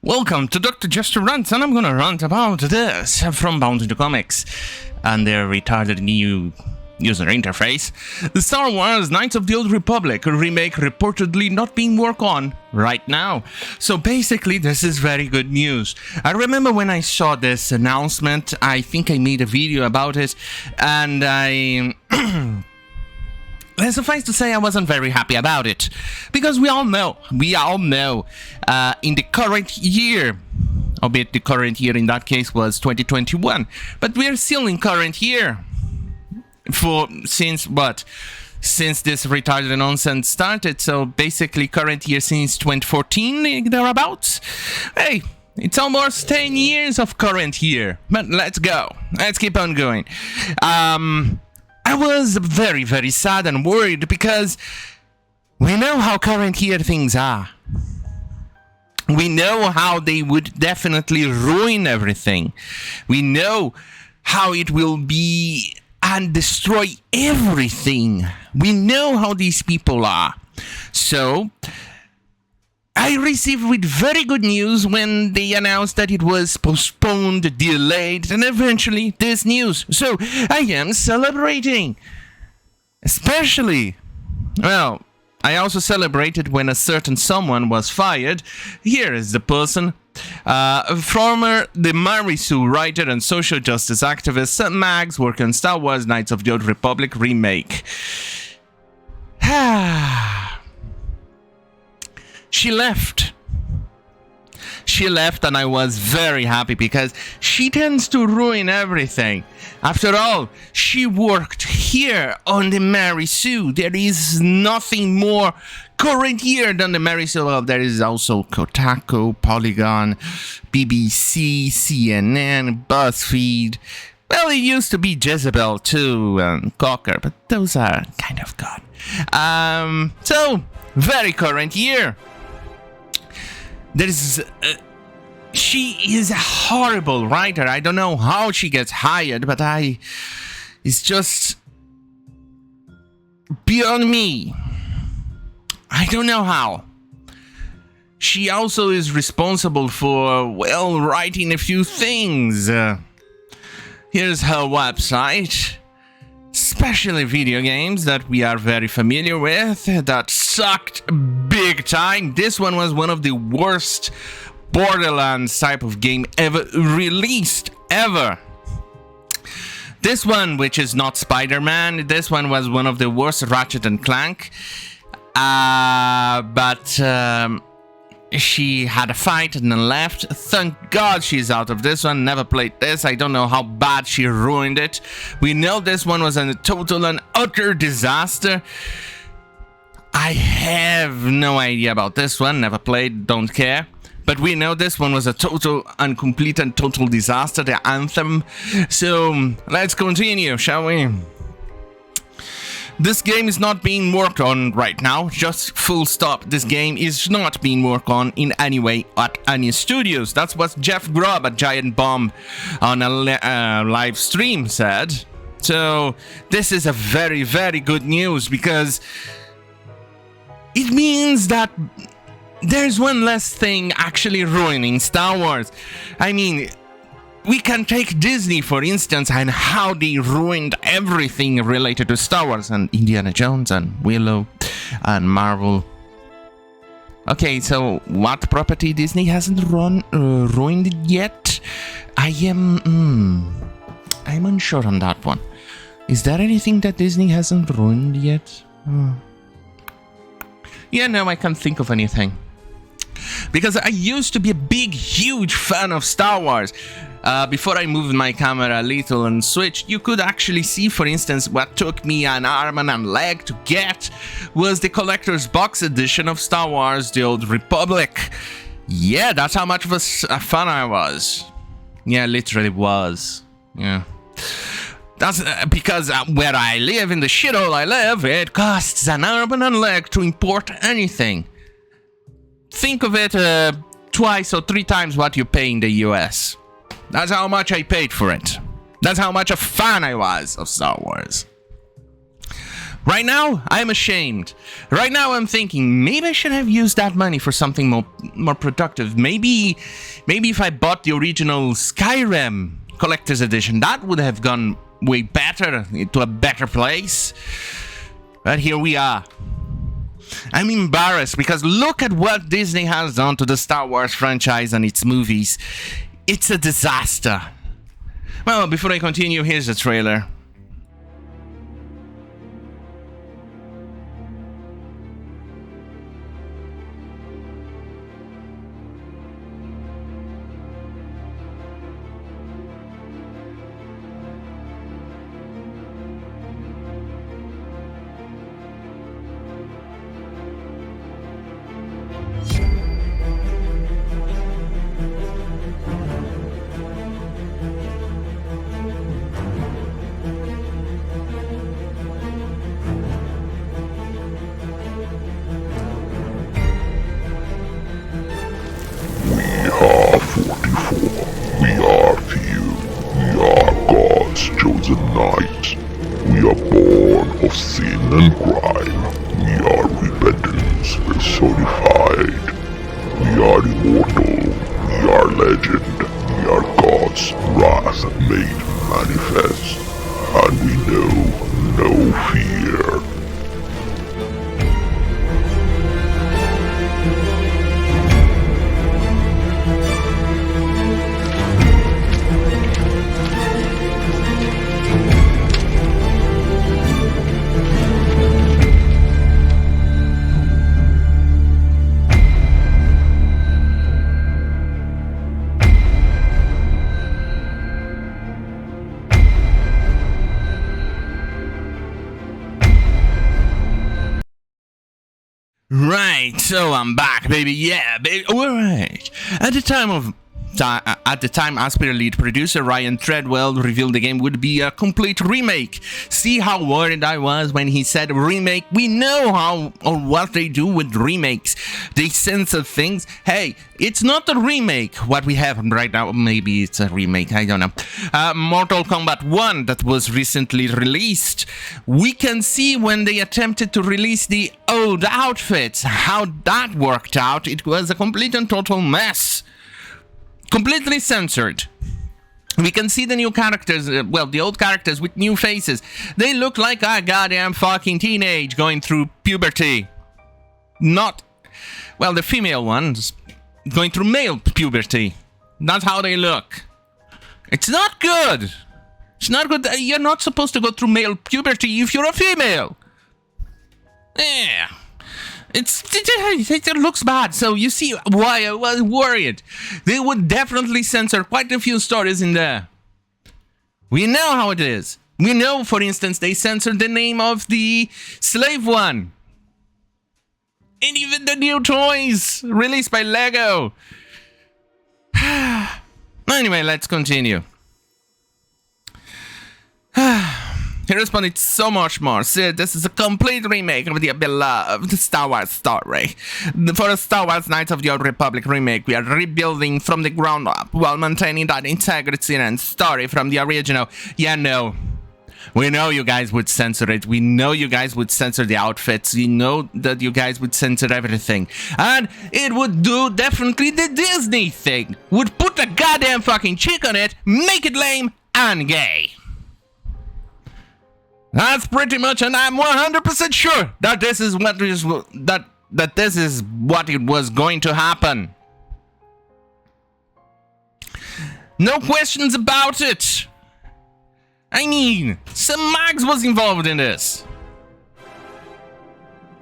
Welcome to Dr. Jester Rants, and I'm gonna rant about this from Bound into Comics and their retarded new user interface. The Star Wars Knights of the Old Republic remake reportedly not being worked on right now. So basically, this is very good news. I remember when I saw this announcement, I think I made a video about it, and suffice to say, I wasn't very happy about it, because we all know, in the current year, albeit the current year in that case was 2021, but we are still in current year, since this retarded nonsense started, so basically current year since 2014, thereabouts. Hey, it's almost 10 years of current year, but let's keep on going. I was very, very sad and worried because we know how current year things are. We know how they would definitely ruin everything. We know how it will be and destroy everything. We know how these people are. So I received with very good news when they announced that it was postponed, delayed, and eventually this news. So I am celebrating. Especially, well, I also celebrated when a certain someone was fired. Here is the person. Former the Mary Sue writer and social justice activist Mags working on Star Wars Knights of the Old Republic remake. She left. She left, and I was very happy because she tends to ruin everything. After all, she worked here on the Mary Sue. There is nothing more current here than the Mary Sue. Well, there is also Kotaku, Polygon, BBC, CNN, BuzzFeed. Well, it used to be Jezebel too, and Cocker, but those are kind of gone. So, very current year. She is a horrible writer. I don't know how she gets hired, but it's just beyond me. I don't know how. She also is responsible for, well, writing a few things. Here's her website. Especially video games that we are very familiar with, that sucked big time. This one was one of the worst Borderlands type of game ever released, ever. This one, which is not Spider-Man, this one was one of the worst Ratchet and Clank. But she had a fight and then left. Thank God she's out of this one. Never played this. I don't know how bad she ruined it. We know this one was a total and utter disaster. I have no idea about this one. Never played, don't care. But we know this one was a total and complete and total disaster, the Anthem. So let's continue, shall we? This game is not being worked on right now, just full stop. This game is not being worked on in any way at any studios. That's what Jeff Grubb at Giant Bomb on a live stream said. So this is a very, very good news because it means that there's one less thing actually ruining Star Wars. I mean, we can take Disney, for instance, and how they ruined everything related to Star Wars and Indiana Jones and Willow and Marvel. Okay, so what property Disney hasn't ruined yet? I'm unsure on that one. Is there anything that Disney hasn't ruined yet? Yeah, no, I can't think of anything. Because I used to be a big, huge fan of Star Wars. Before I moved my camera a little and switched, you could actually see, for instance, what took me an arm and a leg to get was the collector's box edition of Star Wars The Old Republic. Yeah, that's how much of a fan I was. Yeah, literally was. Yeah. That's because where I live, in the shithole I live, it costs an arm and a leg to import anything. Think of it twice or three times what you pay in the US. That's how much I paid for it. That's how much a fan I was of Star Wars. Right now, I'm ashamed. Right now, I'm thinking, maybe I should have used that money for something more productive. Maybe if I bought the original Skyrim Collector's Edition, that would have gone way better, to a better place. But here we are. I'm embarrassed because look at what Disney has done to the Star Wars franchise and its movies. It's a disaster. Well, before I continue, here's the trailer. Right, so I'm back, baby. Yeah, baby. All right. At the time, Aspire lead producer Ryan Treadwell revealed the game would be a complete remake. See how worried I was when he said remake? We know how or what they do with remakes. They censor things. Hey, it's not a remake. What we have right now, maybe it's a remake. I don't know. Mortal Kombat 1 that was recently released. We can see when they attempted to release the old outfits, how that worked out. It was a complete and total mess. Completely censored. We can see the new characters, the old characters with new faces. They look like a goddamn fucking teenage going through puberty. The female ones going through male puberty. That's how they look. It's not good. It's not good. You're not supposed to go through male puberty if you're a female. Yeah. It looks bad, so you see why I was worried. They would definitely censor quite a few stories in there. We know how it is. We know, for instance, they censored the name of the slave one. And even the new toys released by Lego. Anyway, let's continue. He responded so much more. Sid, this is a complete remake of the beloved Star Wars story. For the Star Wars Knights of the Old Republic remake, we are rebuilding from the ground up while maintaining that integrity and story from the original. Yeah, no. We know you guys would censor it. We know you guys would censor the outfits. We know that you guys would censor everything. And it would do definitely the Disney thing. Would put a goddamn fucking chick on it, make it lame and gay. That's pretty much, and I'm 100% sure that this is what it was going to happen. No questions about it. I mean, some Mags was involved in this.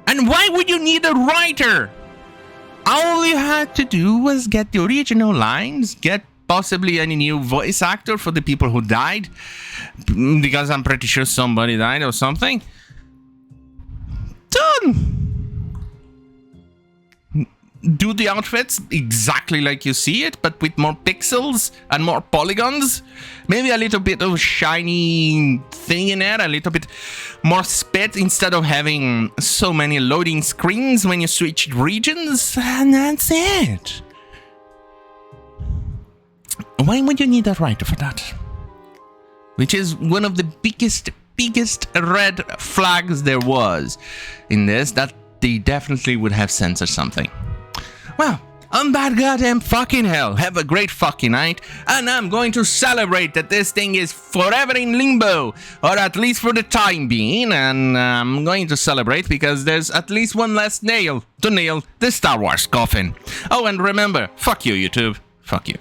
And why would you need a writer? All you had to do was get the original lines, get possibly any new voice actor for the people who died, because I'm pretty sure somebody died or something. Done. Do the outfits exactly like you see it, but with more pixels and more polygons. Maybe a little bit of shiny thing in there, a little bit more spit instead of having so many loading screens when you switch regions, and that's it. Why would you need a writer for that? Which is one of the biggest biggest red flags there was in this, that they definitely would have censored something. Well, on that goddamn fucking hell, have a great fucking night, and I'm going to celebrate that this thing is forever in limbo, or at least for the time being, and I'm going to celebrate because there's at least one less nail to nail the Star Wars coffin. Oh, and remember, fuck you, YouTube. Fuck you.